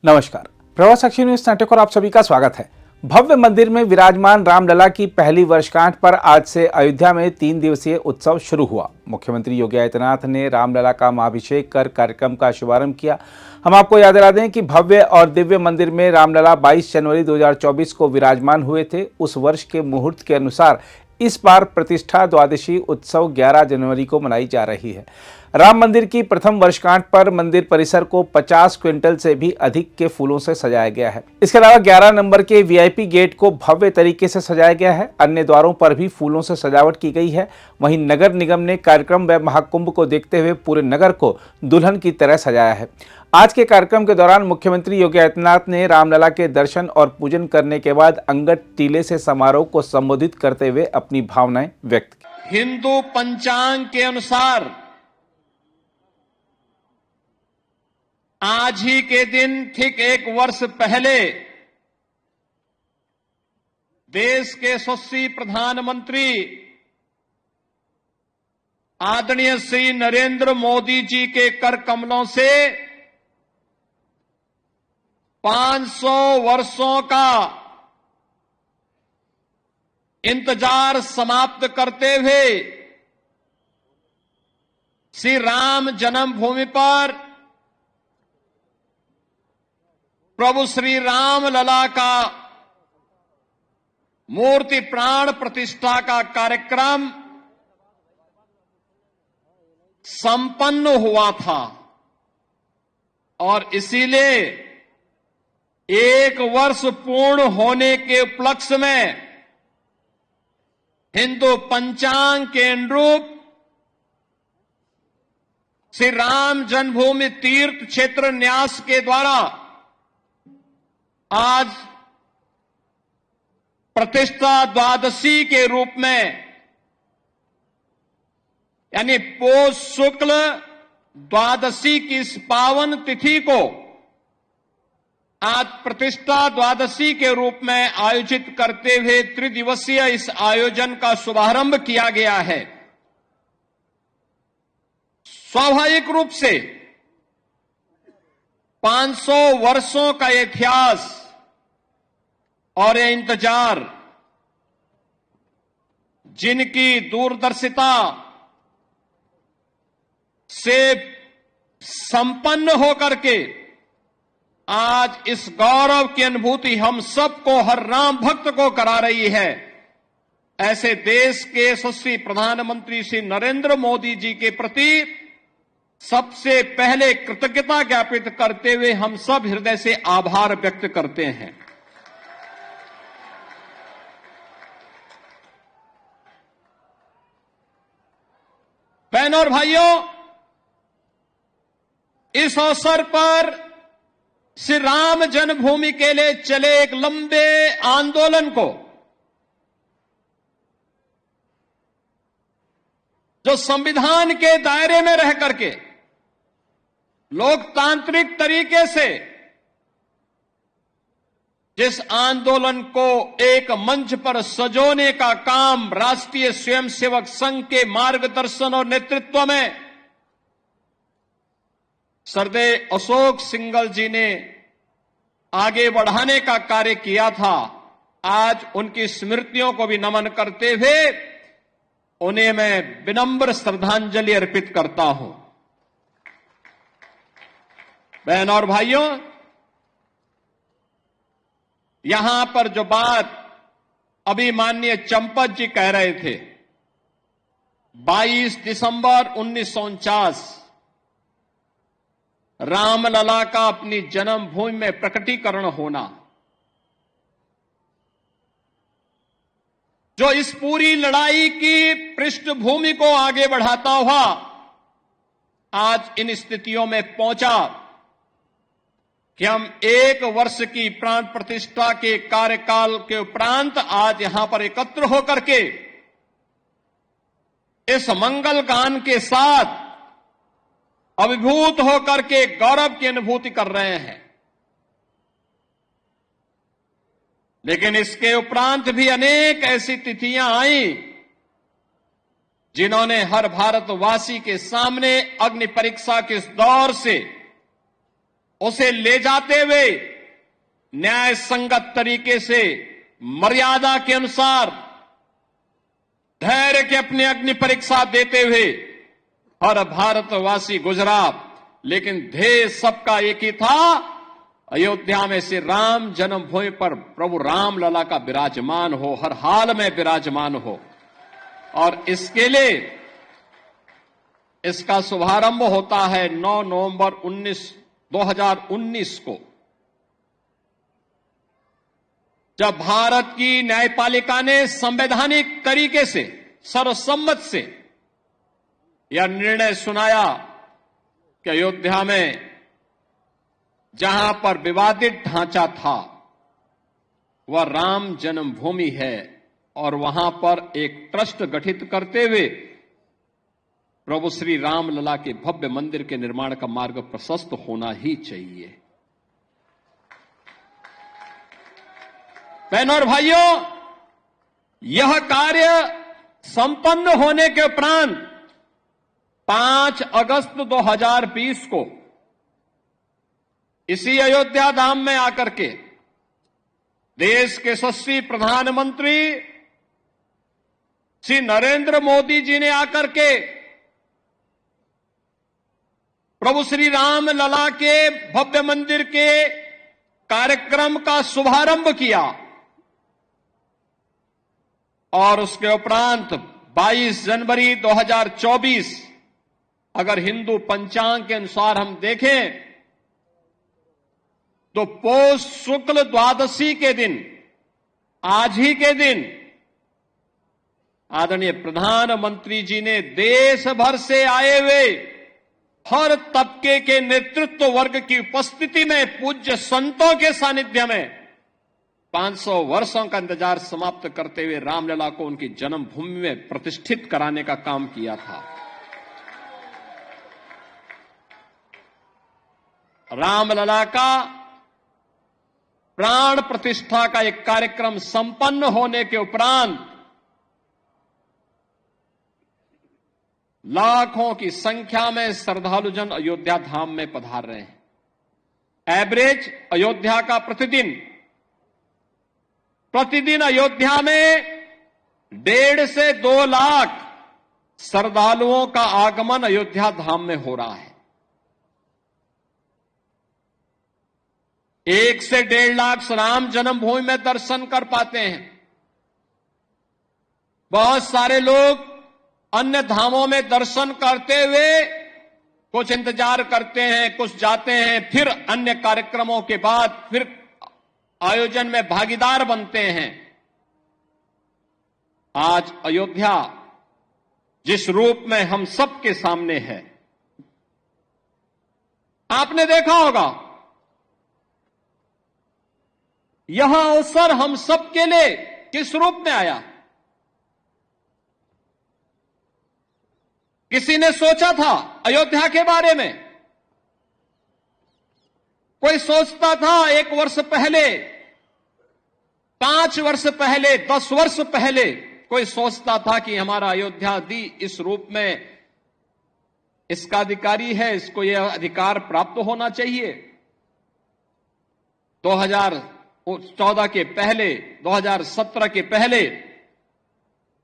नमस्कार, प्रवास साक्षी न्यूज नाटक और आप सभी का स्वागत है। भव्य मंदिर में विराजमान रामलला की पहली वर्षगांठ पर आज से अयोध्या में 3 दिवसीय उत्सव शुरू हुआ। मुख्यमंत्री योगी आदित्यनाथ ने रामलला का महाभिषेक कर कार्यक्रम का शुभारंभ किया। हम आपको याद दिला दें कि भव्य और दिव्य मंदिर में रामलला 22 जनवरी 2024 को विराजमान हुए थे। उस वर्ष के मुहूर्त के अनुसार इस बार प्रतिष्ठा द्वादशी उत्सव 11 जनवरी को मनाई जा रही है। राम मंदिर की प्रथम वर्षगांठ पर मंदिर परिसर को 50 क्विंटल से भी अधिक के फूलों से सजाया गया है। इसके अलावा 11 नंबर के वीआईपी गेट को भव्य तरीके से सजाया गया है। अन्य द्वारों पर भी फूलों से सजावट की गई है। वहीं नगर निगम ने कार्यक्रम व महाकुंभ को देखते हुए पूरे नगर को दुल्हन की तरह सजाया है। आज के कार्यक्रम के दौरान मुख्यमंत्री योगी आदित्यनाथ ने रामलला के दर्शन और पूजन करने के बाद अंगद टीले से समारोह को संबोधित करते हुए अपनी भावनाएं व्यक्त की। हिंदू पंचांग के अनुसार आज ही के दिन ठीक 1 वर्ष पहले देश के यशस्वी प्रधानमंत्री आदरणीय श्री नरेंद्र मोदी जी के कर कमलों से 500 वर्षों का इंतजार समाप्त करते हुए श्री राम जन्मभूमि पर प्रभु श्री राम लला का मूर्ति प्राण प्रतिष्ठा का कार्यक्रम संपन्न हुआ था और इसीलिए 1 वर्ष पूर्ण होने के उपलक्ष्य में हिंदू पंचांग के अनुरूप श्री राम जन्मभूमि तीर्थ क्षेत्र न्यास के द्वारा आज प्रतिष्ठा द्वादशी के रूप में यानी पौष शुक्ल द्वादशी की इस पावन तिथि को आज प्रतिष्ठा द्वादशी के रूप में आयोजित करते हुए त्रिदिवसीय इस आयोजन का शुभारंभ किया गया है। स्वाभाविक रूप से 500 वर्षों का इतिहास और ये इंतजार जिनकी दूरदर्शिता से संपन्न होकर के आज इस गौरव की अनुभूति हम सबको हर राम भक्त को करा रही है, ऐसे देश के यशस्वी प्रधानमंत्री श्री नरेंद्र मोदी जी के प्रति सबसे पहले कृतज्ञता ज्ञापित करते हुए हम सब हृदय से आभार व्यक्त करते हैं। बहनों और भाइयों, इस अवसर पर श्री राम जन्मभूमि के लिए चले एक लंबे आंदोलन को जो संविधान के दायरे में रह करके लोकतांत्रिक तरीके से जिस आंदोलन को एक मंच पर सजोने का काम राष्ट्रीय स्वयंसेवक संघ के मार्गदर्शन और नेतृत्व में सरदेव अशोक सिंघल जी ने आगे बढ़ाने का कार्य किया था, आज उनकी स्मृतियों को भी नमन करते हुए उन्हें मैं विनम्र श्रद्धांजलि अर्पित करता हूं। बहनों और भाइयों, यहां पर जो बात अभी माननीय चंपत जी कह रहे थे, 22 दिसंबर 1949 रामलला का अपनी जन्मभूमि में प्रकटीकरण होना, जो इस पूरी लड़ाई की पृष्ठभूमि को आगे बढ़ाता हुआ आज इन स्थितियों में पहुंचा कि हम 1 वर्ष की प्राण प्रतिष्ठा के कार्यकाल के उपरांत आज यहां पर एकत्र होकर के इस मंगल गान के साथ अभिभूत होकर के गौरव की अनुभूति कर रहे हैं। लेकिन इसके उपरांत भी अनेक ऐसी तिथियां आई जिन्होंने हर भारतवासी के सामने अग्नि परीक्षा के इस दौर से उसे ले जाते हुए न्याय संगत तरीके से मर्यादा के अनुसार धैर्य की अपनी अग्नि परीक्षा देते हुए हर भारतवासी गुजरा, लेकिन ध्येय सबका एक ही था, अयोध्या में से राम जन्मभूमि पर प्रभु राम लला का विराजमान हो, हर हाल में विराजमान हो। और इसके लिए इसका शुभारंभ होता है 9 नवंबर 2019 को, जब भारत की न्यायपालिका ने संवैधानिक तरीके से सर्वसम्मत से यह निर्णय सुनाया कि अयोध्या में जहां पर विवादित ढांचा था वह राम जन्मभूमि है और वहां पर एक ट्रस्ट गठित करते हुए प्रभु श्री राम लला के भव्य मंदिर के निर्माण का मार्ग प्रशस्त होना ही चाहिए। बहनों और भाइयों, यह कार्य संपन्न होने के उपरांत 5 अगस्त 2020 को इसी अयोध्या धाम में आकर के देश के यशस्वी प्रधानमंत्री श्री नरेंद्र मोदी जी ने आकर के प्रभु श्री राम लला के भव्य मंदिर के कार्यक्रम का शुभारंभ किया और उसके उपरांत 22 जनवरी 2024 अगर हिंदू पंचांग के अनुसार हम देखें तो पौष शुक्ल द्वादशी के दिन, आज ही के दिन, आदरणीय प्रधानमंत्री जी ने देश भर से आए हुए हर तबके के नेतृत्व वर्ग की उपस्थिति में पूज्य संतों के सानिध्य में 500 वर्षों का इंतजार समाप्त करते हुए रामलला को उनकी जन्मभूमि में प्रतिष्ठित कराने का काम किया था। रामलला का प्राण प्रतिष्ठा का एक कार्यक्रम संपन्न होने के उपरांत लाखों की संख्या में श्रद्धालुजन अयोध्या धाम में पधार रहे हैं। एवरेज अयोध्या का प्रतिदिन अयोध्या में 1.5 से 2 लाख श्रद्धालुओं का आगमन अयोध्या धाम में हो रहा है। 1 से 1.5 लाख राम जन्मभूमि में दर्शन कर पाते हैं। बहुत सारे लोग अन्य धामों में दर्शन करते हुए कुछ इंतजार करते हैं, कुछ जाते हैं, फिर अन्य कार्यक्रमों के बाद फिर आयोजन में भागीदार बनते हैं। आज अयोध्या जिस रूप में हम सबके सामने है, आपने देखा होगा, यह अवसर हम सबके लिए किस रूप में आया। किसी ने सोचा था अयोध्या के बारे में? कोई सोचता था 1 वर्ष पहले, 5 वर्ष पहले, 10 वर्ष पहले कोई सोचता था कि हमारा अयोध्या दी इस रूप में इसका अधिकारी है, इसको यह अधिकार प्राप्त होना चाहिए। 2014 के पहले, 2017 के पहले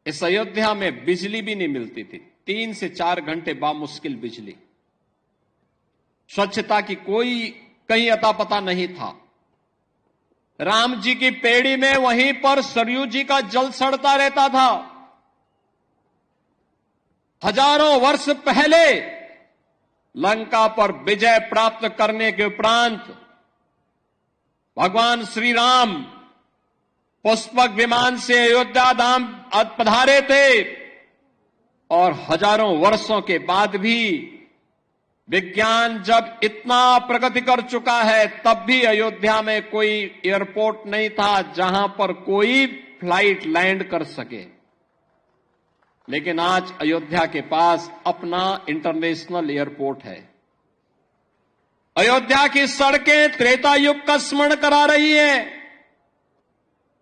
इस अयोध्या में बिजली भी नहीं मिलती थी। 3 से 4 घंटे बामुश्किल बिजली। स्वच्छता की कोई कहीं अता पता नहीं था। राम जी की पेड़ी में वहीं पर सरयू जी का जल सड़ता रहता था। हजारों वर्ष पहले लंका पर विजय प्राप्त करने के उपरांत भगवान श्री राम पुष्पक विमान से अयोध्या धाम पधारे थे और हजारों वर्षों के बाद भी विज्ञान जब इतना प्रगति कर चुका है तब भी अयोध्या में कोई एयरपोर्ट नहीं था जहां पर कोई फ्लाइट लैंड कर सके। लेकिन आज अयोध्या के पास अपना इंटरनेशनल एयरपोर्ट है। अयोध्या की सड़कें त्रेता युग का स्मरण करा रही हैं।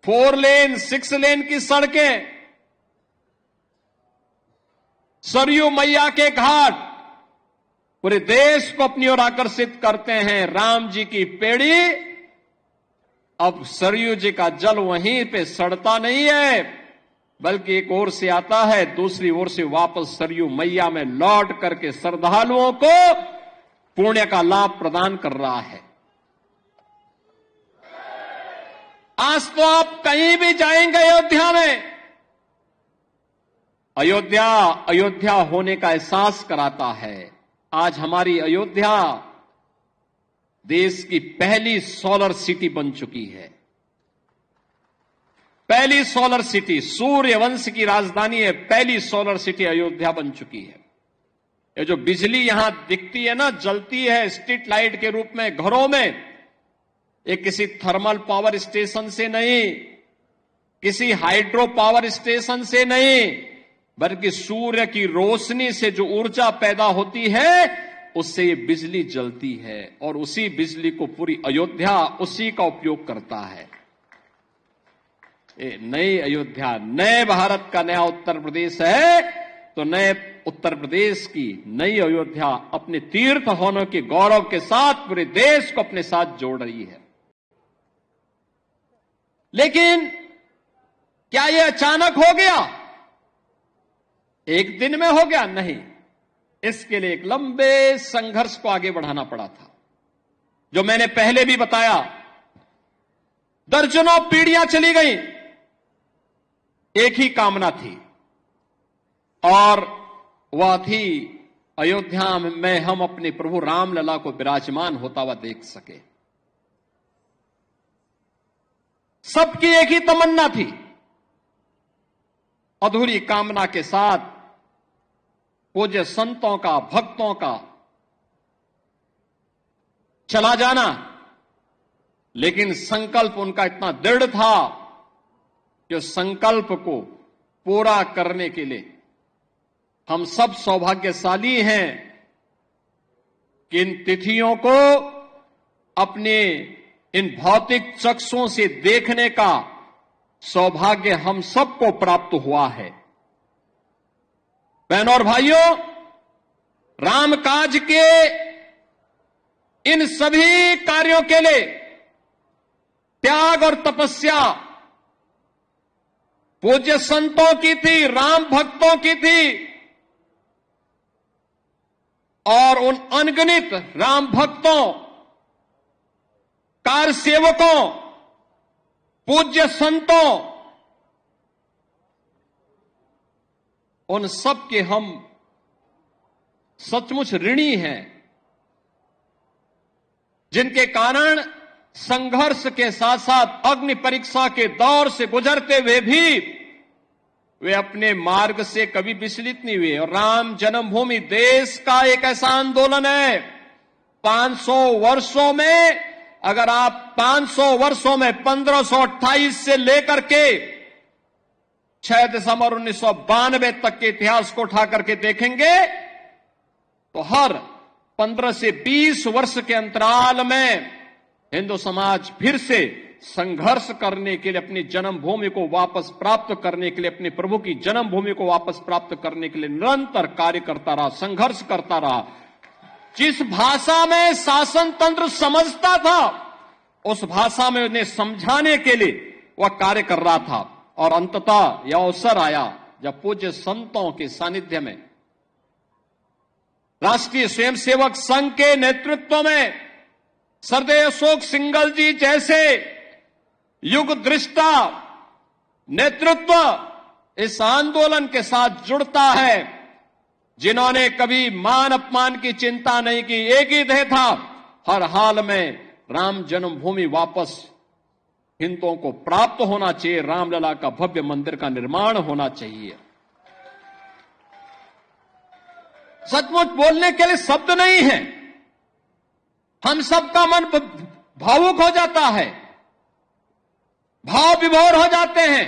4 लेन 6 लेन की सड़कें, सरयू मैया के घाट, पूरे देश को अपनी ओर आकर्षित करते हैं। राम जी की पेड़ी, अब सरयू जी का जल वहीं पे सड़ता नहीं है, बल्कि एक ओर से आता है, दूसरी ओर से वापस सरयू मैया में लौट करके श्रद्धालुओं को पुण्य का लाभ प्रदान कर रहा है। आज तो आप कहीं भी जाएंगे अयोध्या में, अयोध्या होने का एहसास कराता है। आज हमारी अयोध्या देश की पहली सोलर सिटी बन चुकी है। पहली सोलर सिटी, सूर्यवंश की राजधानी है, पहली सोलर सिटी अयोध्या बन चुकी है। ये जो बिजली यहां दिखती है ना, जलती है स्ट्रीट लाइट के रूप में घरों में, ये किसी थर्मल पावर स्टेशन से नहीं, किसी हाइड्रो पावर स्टेशन से नहीं, बल्कि सूर्य की रोशनी से जो ऊर्जा पैदा होती है उससे ये बिजली जलती है, और उसी बिजली को पूरी अयोध्या उसी का उपयोग करता है। ये नई अयोध्या, नए भारत का नया उत्तर प्रदेश है, तो नए उत्तर प्रदेश की नई अयोध्या अपने तीर्थ होने के गौरव के साथ पूरे देश को अपने साथ जोड़ रही है। लेकिन क्या यह अचानक हो गया? एक दिन में हो गया? नहीं, इसके लिए एक लंबे संघर्ष को आगे बढ़ाना पड़ा था। जो मैंने पहले भी बताया, दर्जनों पीढ़ियां चली गई, एक ही कामना थी, और वह थी अयोध्या में हम अपने प्रभु रामलला को विराजमान होता हुआ देख सके। सबकी एक ही तमन्ना थी। अधूरी कामना के साथ पूज्य संतों का, भक्तों का चला जाना, लेकिन संकल्प उनका इतना दृढ़ था कि उस संकल्प को पूरा करने के लिए हम सब सौभाग्यशाली हैं कि इन तिथियों को अपने इन भौतिक चक्षुओं से देखने का सौभाग्य हम सबको प्राप्त हुआ है। बहनों और भाइयों, रामकाज के इन सभी कार्यों के लिए त्याग और तपस्या पूज्य संतों की थी, राम भक्तों की थी, और उन अनगिनत राम भक्तों, कार सेवकों, पूज्य संतों, उन सब के हम सचमुच ऋणी हैं, जिनके कारण संघर्ष के साथ साथ अग्नि परीक्षा के दौर से गुजरते हुए भी वे अपने मार्ग से कभी विचलित नहीं हुए। और राम जन्मभूमि देश का एक ऐसा आंदोलन है, 500 वर्षों में, अगर आप 500 वर्षों में 1528 से लेकर के 6 दिसंबर 1992 तक के इतिहास को उठा करके देखेंगे, तो हर 15 से 20 वर्ष के अंतराल में हिंदू समाज फिर से संघर्ष करने के लिए, अपनी जन्मभूमि को वापस प्राप्त करने के लिए, अपने प्रभु की जन्मभूमि को वापस प्राप्त करने के लिए निरंतर कार्य करता रहा, संघर्ष करता रहा। जिस भाषा में शासन तंत्र समझता था, उस भाषा में उन्हें समझाने के लिए वह कार्य कर रहा था। और अंततः यह अवसर आया जब पूज्य संतों के सानिध्य में राष्ट्रीय स्वयंसेवक संघ के नेतृत्व में सरदेव अशोक सिंघल जी जैसे युग दृष्टा नेतृत्व इस आंदोलन के साथ जुड़ता है, जिन्होंने कभी मान अपमान की चिंता नहीं की। एक ही ध्येय था, हर हाल में राम जन्मभूमि वापस हिंदुओं को प्राप्त होना चाहिए, रामलला का भव्य मंदिर का निर्माण होना चाहिए। सचमुच बोलने के लिए शब्द नहीं है, हम सबका मन भावुक हो जाता है, भाव विभोर हो जाते हैं,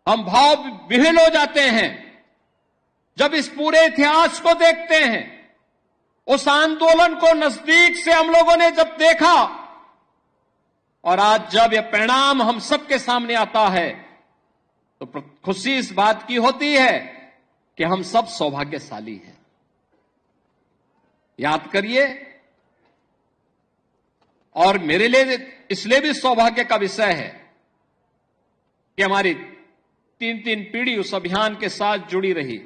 हम भाव विह्वल हो जाते हैं जब इस पूरे इतिहास को देखते हैं। उस आंदोलन को नजदीक से हम लोगों ने जब देखा, और आज जब यह परिणाम हम सबके सामने आता है, तो खुशी इस बात की होती है कि हम सब सौभाग्यशाली हैं। याद करिए। और मेरे लिए इसलिए भी सौभाग्य का विषय है कि हमारी 3 पीढ़ी उस अभियान के साथ जुड़ी रही।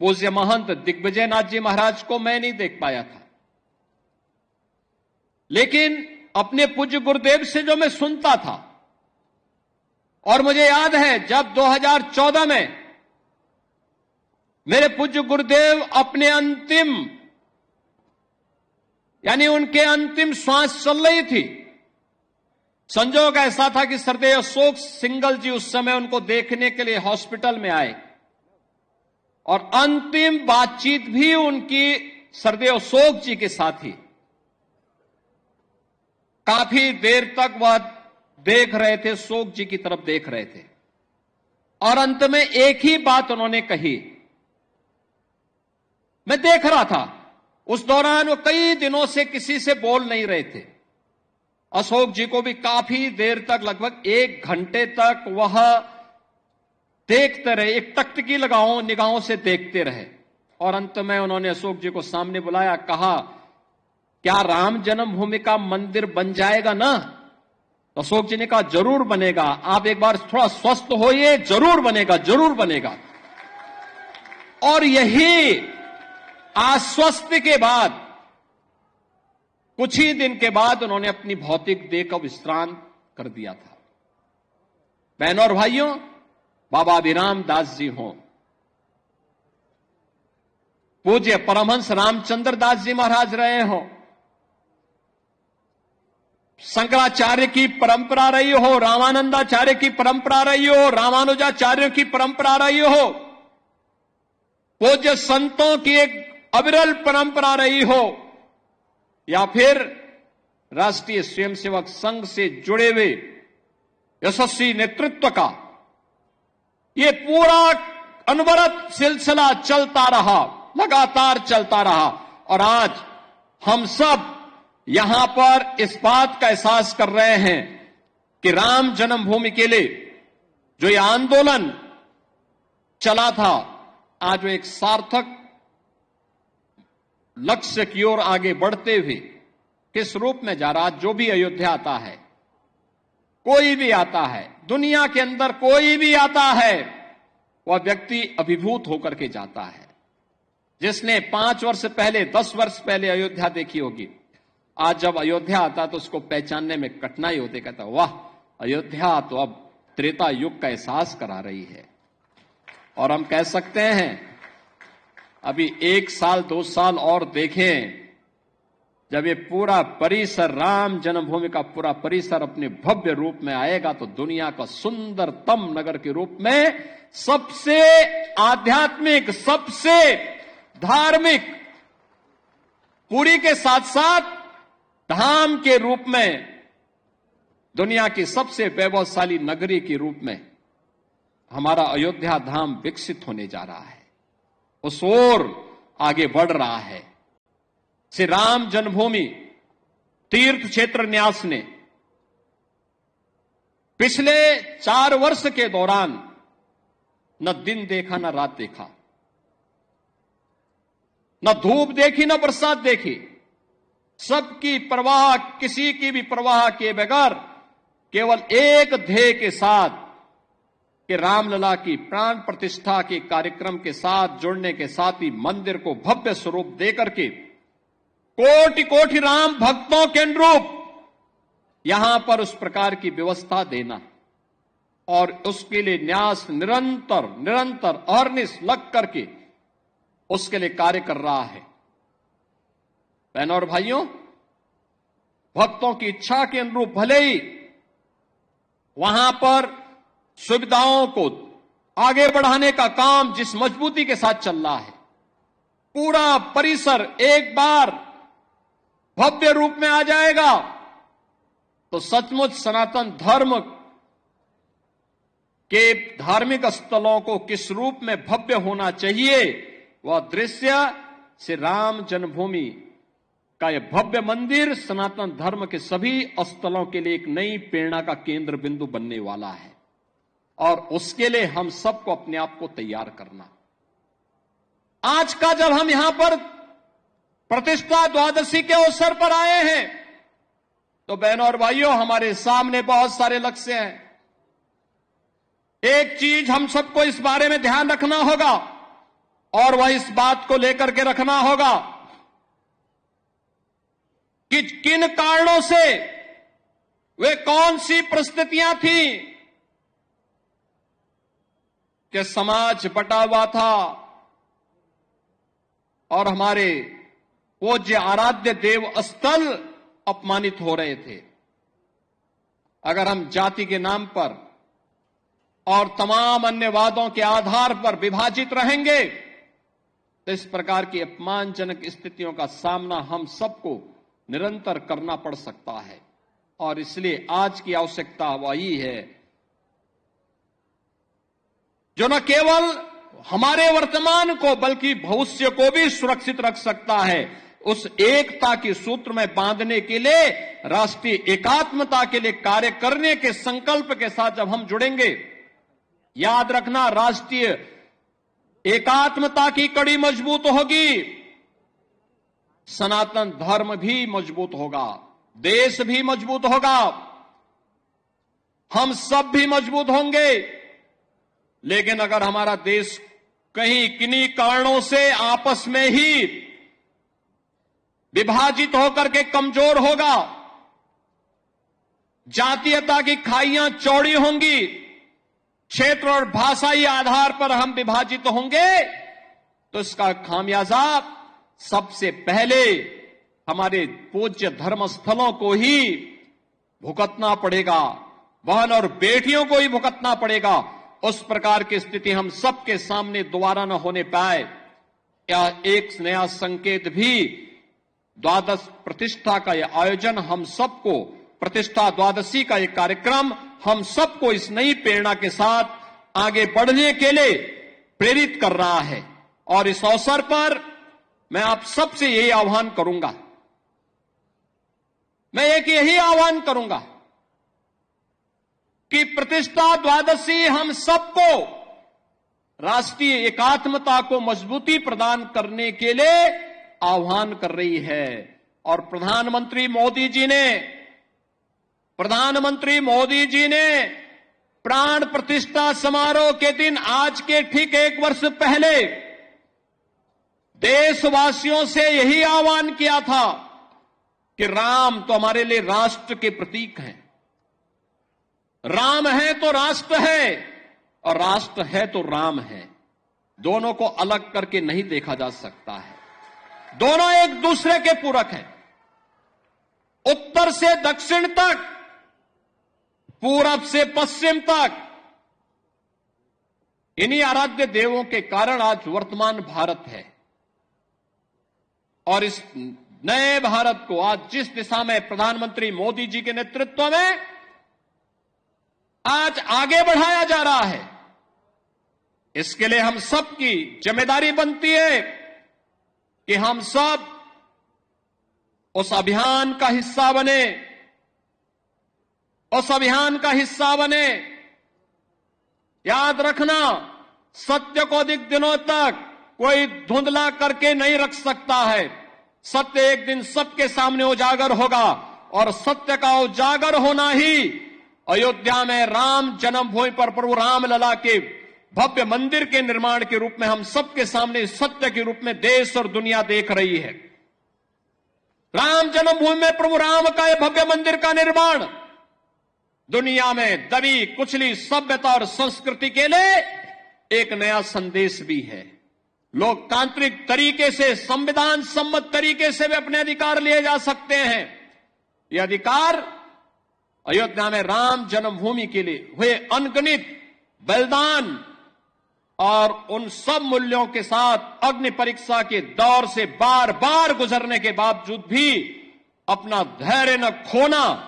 पूज्य महंत दिग्विजय नाथ जी महाराज को मैं नहीं देख पाया था, लेकिन अपने पूज्य गुरुदेव से जो मैं सुनता था, और मुझे याद है जब 2014 में मेरे पूज्य गुरुदेव अपने अंतिम, यानी उनके अंतिम श्वास चल रही थी, संजोग ऐसा था कि सरदेव अशोक सिंगल जी उस समय उनको देखने के लिए हॉस्पिटल में आए, और अंतिम बातचीत भी उनकी सरदेव अशोक जी के साथ ही। काफी देर तक वह देख रहे थे, अशोक जी की तरफ देख रहे थे, और अंत में एक ही बात उन्होंने कही। मैं देख रहा था उस दौरान वो कई दिनों से किसी से बोल नहीं रहे थे। अशोक जी को भी काफी देर तक, लगभग 1 घंटे तक वह देखते रहे, एक टकटकी लगाओ निगाहों से देखते रहे, और अंत में उन्होंने अशोक जी को सामने बुलाया, कहा क्या राम जन्मभूमि का मंदिर बन जाएगा ना? तो अशोक जी ने कहा जरूर बनेगा, आप एक बार थोड़ा स्वस्थ होइए, जरूर बनेगा, जरूर बनेगा। और यही आश्वस्त के बाद कुछ ही दिन के बाद उन्होंने अपनी भौतिक देह का विश्राम कर दिया था। बहनों और भाइयों, बाबा अभिराम दास जी हों, पूज्य परमहंस रामचंद्र दास जी महाराज रहे हों, शंकराचार्य की परंपरा रही हो, रामानंदाचार्य की परंपरा रही हो, रामानुजाचार्यों की परंपरा रही हो, पूज्य संतों की एक अविरल परंपरा रही हो, या फिर राष्ट्रीय स्वयंसेवक संघ से जुड़े हुए यशस्वी नेतृत्व का ये पूरा अनवरत सिलसिला चलता रहा, लगातार चलता रहा। और आज हम सब यहां पर इस बात का एहसास कर रहे हैं कि राम जन्मभूमि के लिए जो ये आंदोलन चला था, आज वो एक सार्थक लक्ष्य की ओर आगे बढ़ते हुए किस रूप में जा रहा। जो भी अयोध्या आता है, कोई भी आता है, दुनिया के अंदर कोई भी आता है, वह व्यक्ति अभिभूत होकर के जाता है। जिसने 5 वर्ष पहले, 10 वर्ष पहले अयोध्या देखी होगी, आज जब अयोध्या आता तो उसको पहचानने में कठिनाई होती, कहता वाह, अयोध्या तो अब त्रेता युग का एहसास करा रही है। और हम कह सकते हैं अभी 1 साल 2 साल और देखें, जब ये पूरा परिसर, राम जन्मभूमि का पूरा परिसर अपने भव्य रूप में आएगा, तो दुनिया का सुंदरतम नगर के रूप में, सबसे आध्यात्मिक, सबसे धार्मिक, पुरी के साथ साथ धाम के रूप में, दुनिया की सबसे वैभवशाली नगरी के रूप में हमारा अयोध्या धाम विकसित होने जा रहा है, उस ओर आगे बढ़ रहा है। श्री राम जन्मभूमि तीर्थ क्षेत्र न्यास ने पिछले 4 वर्ष के दौरान न दिन देखा, न रात देखा, न धूप देखी, न बरसात देखी, सबकी परवाह, किसी की भी परवाह किए बगैर केवल एक ध्येय के साथ कि रामलला की प्राण प्रतिष्ठा के कार्यक्रम के साथ जुड़ने के साथ ही मंदिर को भव्य स्वरूप देकर के कोटि कोटि राम भक्तों के अनुरूप यहां पर उस प्रकार की व्यवस्था देना, और उसके लिए न्यास निरंतर निरंतर अहर्निश लग करके उसके लिए कार्य कर रहा है। बहनों और भाइयों, भक्तों की इच्छा के अनुरूप भले ही वहां पर सुविधाओं को आगे बढ़ाने का काम जिस मजबूती के साथ चल रहा है, पूरा परिसर एक बार भव्य रूप में आ जाएगा, तो सचमुच सनातन धर्म के धार्मिक स्थलों को किस रूप में भव्य होना चाहिए, वह दृश्य श्री राम जन्मभूमि का यह भव्य मंदिर सनातन धर्म के सभी स्थलों के लिए एक नई प्रेरणा का केंद्र बिंदु बनने वाला है। और उसके लिए हम सबको अपने आप को तैयार करना। आज का जब हम यहां पर प्रतिष्ठा द्वादशी के अवसर पर आए हैं, तो बहनों और भाइयों, हमारे सामने बहुत सारे लक्ष्य हैं। एक चीज हम सबको इस बारे में ध्यान रखना होगा, और वह इस बात को लेकर के रखना होगा कि किन कारणों से, वे कौन सी परिस्थितियां थी कि समाज बटा हुआ था और हमारे पूज्य आराध्य देव स्थल अपमानित हो रहे थे। अगर हम जाति के नाम पर और तमाम अन्य वादों के आधार पर विभाजित रहेंगे, तो इस प्रकार की अपमानजनक स्थितियों का सामना हम सबको निरंतर करना पड़ सकता है। और इसलिए आज की आवश्यकता वही है जो न केवल हमारे वर्तमान को बल्कि भविष्य को भी सुरक्षित रख सकता है। उस एकता के सूत्र में बांधने के लिए, राष्ट्रीय एकात्मता के लिए कार्य करने के संकल्प के साथ जब हम जुड़ेंगे, याद रखना, राष्ट्रीय एकात्मता की कड़ी मजबूत होगी, सनातन धर्म भी मजबूत होगा, देश भी मजबूत होगा, हम सब भी मजबूत होंगे। लेकिन अगर हमारा देश कहीं किन्हीं कारणों से आपस में ही विभाजित होकर के कमजोर होगा, जातीयता की खाइयां चौड़ी होंगी, क्षेत्र और भाषाई आधार पर हम विभाजित होंगे, तो इसका खामियाजा सबसे पहले हमारे पूज्य धर्म स्थलों को ही भुगतना पड़ेगा, बहन और बेटियों को ही भुगतना पड़ेगा। उस प्रकार की स्थिति हम सबके सामने दोबारा न होने पाए, यह एक नया संकेत भी द्वादश प्रतिष्ठा का यह आयोजन हम सबको, प्रतिष्ठा द्वादशी का यह कार्यक्रम हम सबको इस नई प्रेरणा के साथ आगे बढ़ने के लिए प्रेरित कर रहा है। और इस अवसर पर मैं आप सबसे यही आह्वान करूंगा, मैं एक यही आह्वान करूंगा कि प्रतिष्ठा द्वादशी हम सबको राष्ट्रीय एकात्मता को मजबूती प्रदान करने के लिए आह्वान कर रही है। और प्रधानमंत्री मोदी जी ने प्राण प्रतिष्ठा समारोह के दिन, आज के ठीक एक वर्ष पहले, देशवासियों से यही आह्वान किया था कि राम तो हमारे लिए राष्ट्र के प्रतीक हैं, राम है तो राष्ट्र है, और राष्ट्र है तो राम है। दोनों को अलग करके नहीं देखा जा सकता है, दोनों एक दूसरे के पूरक हैं। उत्तर से दक्षिण तक, पूरब से पश्चिम तक, इन्हीं आराध्य देवों के कारण आज वर्तमान भारत है। और इस नए भारत को आज जिस दिशा में प्रधानमंत्री मोदी जी के नेतृत्व में आज आगे बढ़ाया जा रहा है, इसके लिए हम सबकी जिम्मेदारी बनती है कि हम सब उस अभियान का हिस्सा बने, उस अभियान का हिस्सा बने। याद रखना, सत्य को अधिक दिनों तक कोई धुंधला करके नहीं रख सकता है। सत्य एक दिन सबके सामने उजागर होगा, और सत्य का उजागर होना ही अयोध्या में राम जन्मभूमि पर प्रभु रामलला के भव्य मंदिर के निर्माण के रूप में हम सबके सामने सत्य के रूप में देश और दुनिया देख रही है। राम जन्मभूमि में प्रभु राम का यह भव्य मंदिर का निर्माण दुनिया में दबी कुचली सभ्यता और संस्कृति के लिए एक नया संदेश भी है। लोकतांत्रिक तरीके से, संविधान सम्मत तरीके से भी अपने अधिकार लिए जा सकते हैं। यह अधिकार अयोध्या में राम जन्मभूमि के लिए हुए अनगिनत बलिदान और उन सब मूल्यों के साथ अग्नि परीक्षा के दौर से बार बार गुजरने के बावजूद भी अपना धैर्य न खोना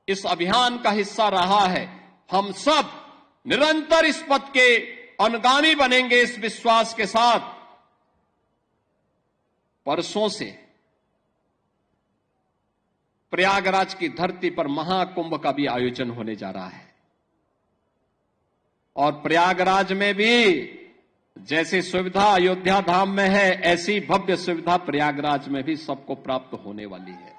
इस अभियान का हिस्सा रहा है। हम सब निरंतर इस पथ के अनुगामी बनेंगे, इस विश्वास के साथ। परसों से प्रयागराज की धरती पर महाकुंभ का भी आयोजन होने जा रहा है, और प्रयागराज में भी जैसी सुविधा अयोध्या धाम में है, ऐसी भव्य सुविधा प्रयागराज में भी सबको प्राप्त होने वाली है।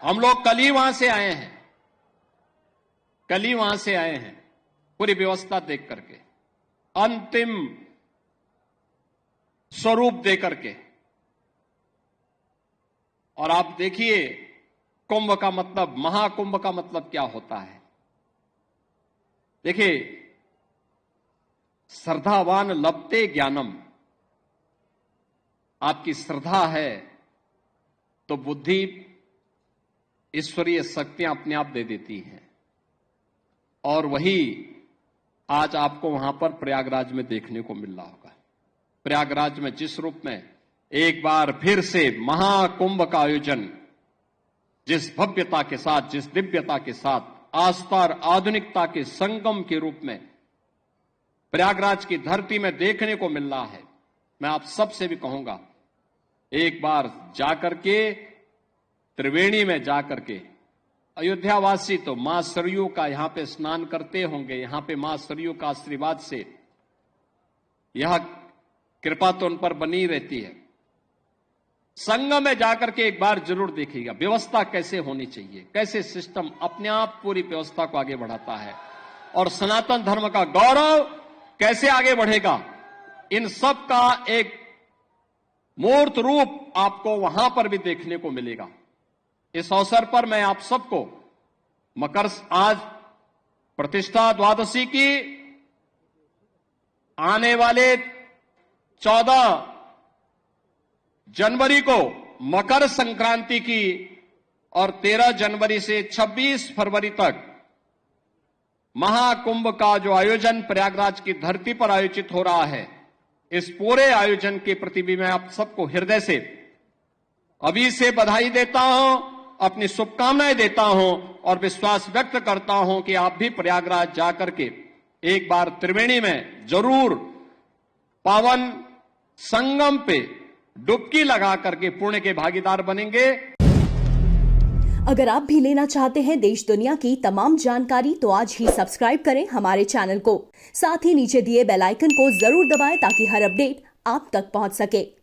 हम लोग कल ही वहां से आए हैं, पूरी व्यवस्था देख करके, अंतिम स्वरूप दे करके। और आप देखिए, कुंभ का मतलब, महाकुंभ का मतलब क्या होता है। देखिए, श्रद्धावान लभते ज्ञानम। आपकी श्रद्धा है तो बुद्धि, ईश्वरीय शक्तियां अपने आप दे देती हैं। और वही आज आपको वहां पर प्रयागराज में देखने को मिल रहा होगा। प्रयागराज में जिस रूप में एक बार फिर से महाकुंभ का आयोजन, जिस भव्यता के साथ, जिस दिव्यता के साथ, आस्था और आधुनिकता के संगम के रूप में प्रयागराज की धरती में देखने को मिल रहा है, मैं आप सबसे भी कहूंगा, एक बार जाकर के, त्रिवेणी में जाकर के, अयोध्यावासी तो मां सरयू का यहां पे स्नान करते होंगे, यहां पे मां सरयू का आशीर्वाद से यह कृपा तो उन पर बनी रहती है। संगम में जाकर के एक बार जरूर देखिएगा व्यवस्था कैसे होनी चाहिए, कैसे सिस्टम अपने आप पूरी व्यवस्था को आगे बढ़ाता है, और सनातन धर्म का गौरव कैसे आगे बढ़ेगा। इन सब का एक मूर्त रूप आपको वहां पर भी देखने को मिलेगा। इस अवसर पर मैं आप सबको आज प्रतिष्ठा द्वादशी की, आने वाले 14 जनवरी को मकर संक्रांति की, और 13 जनवरी से 26 फरवरी तक महाकुंभ का जो आयोजन प्रयागराज की धरती पर आयोजित हो रहा है, इस पूरे आयोजन के प्रति भी मैं आप सबको हृदय से अभी से बधाई देता हूं, अपनी शुभकामनाएं देता हूं, और विश्वास व्यक्त करता हूं कि आप भी प्रयागराज जाकर के एक बार त्रिवेणी में जरूर पावन संगम पे डुबकी लगा करके पुण्य के भागीदार बनेंगे। अगर आप भी लेना चाहते हैं देश दुनिया की तमाम जानकारी, तो आज ही सब्सक्राइब करें हमारे चैनल को। साथ ही नीचे दिए बेल आइकन को जरूर दबाएं ताकि हर अपडेट आप तक पहुंच सके।